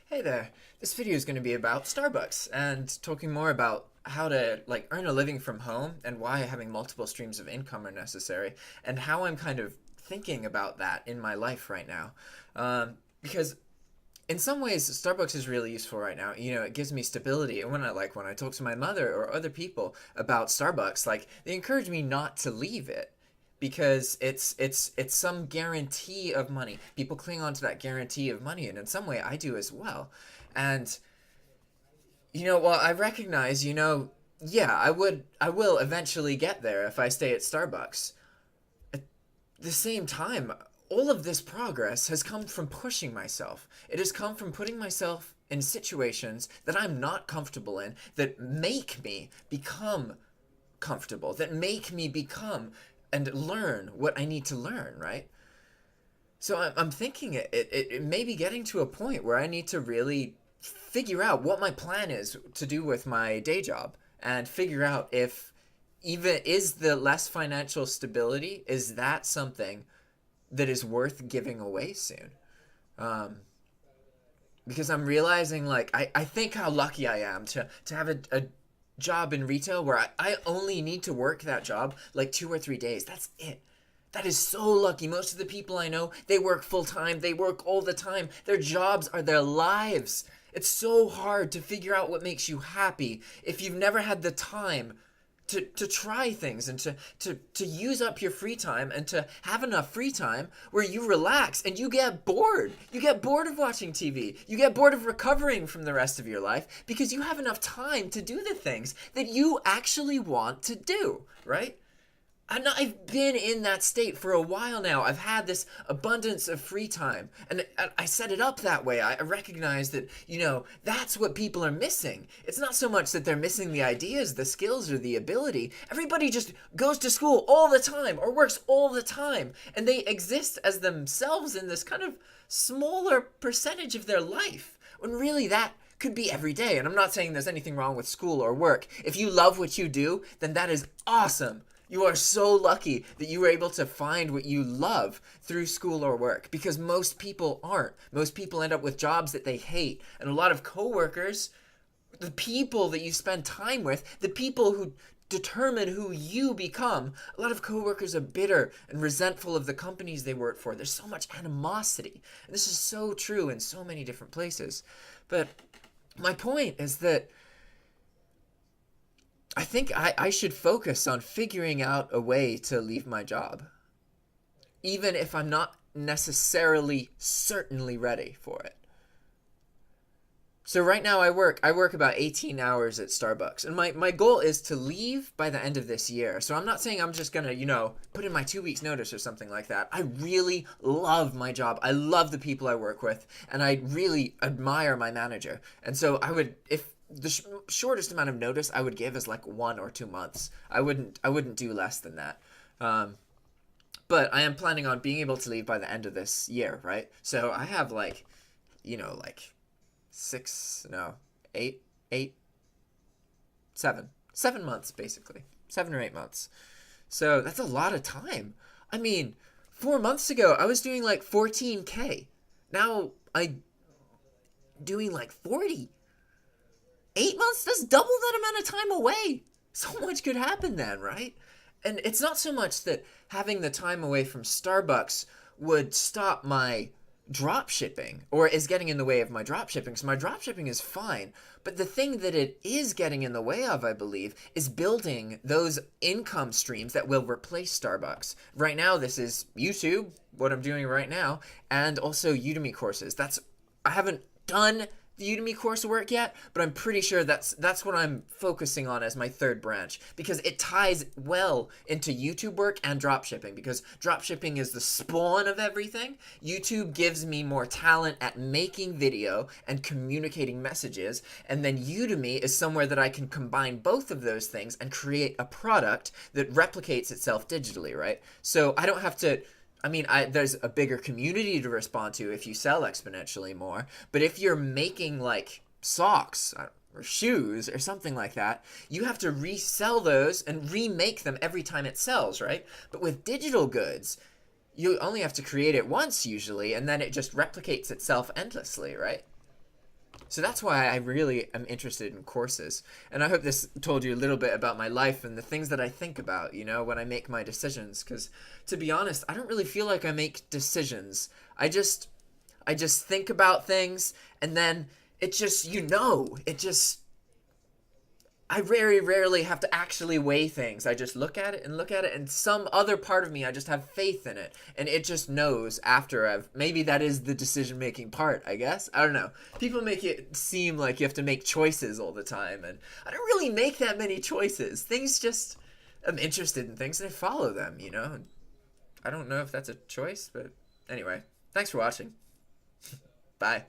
Hey there. This video is going to be about Starbucks and talking more about how to earn a living from home and why having multiple streams of income are necessary and how I'm kind of thinking about that in my life right now. Because in some ways Starbucks is really useful right now. It gives me stability. And when I talk to my mother or other people about Starbucks, they encourage me not to leave it because it's some guarantee of money. People cling on to that guarantee of money, and in some way I do as well. And while I recognize, yeah, I will eventually get there if I stay at Starbucks. At the same time, all of this progress has come from pushing myself. It has come from putting myself in situations that I'm not comfortable in, that make me become comfortable, that make me become and learn what I need to learn, right? So I'm thinking it may be getting to a point where I need to really figure out what my plan is to do with my day job and figure out if even is the less financial stability, is that something that is worth giving away soon? Um, because I'm realizing I think how lucky I am to have a job in retail where I only need to work that job like 2 or 3 days. That's it. That is so lucky. Most of the people I know, they work full time. They work all the time. Their jobs are their lives. It's so hard to figure out what makes you happy if you've never had the time to try things and to use up your free time and to have enough free time where you relax and you get bored. You get bored of watching TV. You get bored of recovering from the rest of your life because you have enough time to do the things that you actually want to do, right? I've been in that state for a while now. I've had this abundance of free time, and I set it up that way. I recognize that, that's what people are missing. It's not so much that they're missing the ideas, the skills, or the ability. Everybody just goes to school all the time or works all the time, and they exist as themselves in this kind of smaller percentage of their life, when really that could be every day. And I'm not saying there's anything wrong with school or work. If you love what you do, then that is awesome. You are so lucky that you were able to find what you love through school or work, because most people aren't. Most people end up with jobs that they hate. And a lot of coworkers, the people that you spend time with, the people who determine who you become, a lot of coworkers are bitter and resentful of the companies they work for. There's so much animosity. And this is so true in so many different places. But my point is that I think I should focus on figuring out a way to leave my job, even if I'm not necessarily certainly ready for it. So right now I work about 18 hours at Starbucks, and my goal is to leave by the end of this year. So I'm not saying I'm just gonna, put in my 2 weeks notice or something like that. I really love my job. I love the people I work with, and I really admire my manager. And so if the shortest amount of notice I would give is like 1 or 2 months. I wouldn't do less than that. But I am planning on being able to leave by the end of this year, right? So I have seven months basically, 7 or 8 months. So that's a lot of time. I mean, 4 months ago I was doing like 14K. Now I doing like 40. 8 months, that's double that amount of time away. So much could happen then, right? And it's not so much that having the time away from Starbucks would stop my drop shipping or is getting in the way of my drop shipping. So my drop shipping is fine. But the thing that it is getting in the way of, I believe, is building those income streams that will replace Starbucks. Right now, this is YouTube, what I'm doing right now, and also Udemy courses. I haven't done the Udemy coursework yet, but I'm pretty sure that's what I'm focusing on as my third branch, because it ties well into YouTube work and dropshipping, because dropshipping is the spawn of everything. YouTube gives me more talent at making video and communicating messages, and then Udemy is somewhere that I can combine both of those things and create a product that replicates itself digitally, right? So I don't have to there's a bigger community to respond to if you sell exponentially more. But if you're making like socks or shoes or something like that, you have to resell those and remake them every time it sells, right? But with digital goods, you only have to create it once usually, and then it just replicates itself endlessly, right? So that's why I really am interested in courses. And I hope this told you a little bit about my life and the things that I think about, when I make my decisions. Because to be honest, I don't really feel like I make decisions. I just think about things, and then it just, it just, I very rarely have to actually weigh things. I just look at it and look at it, and some other part of me, I just have faith in it. And it just knows after maybe that is the decision making part, I guess. I don't know. People make it seem like you have to make choices all the time, and I don't really make that many choices. Things just, I'm interested in things and I follow them. I don't know if that's a choice, but anyway, thanks for watching. Bye.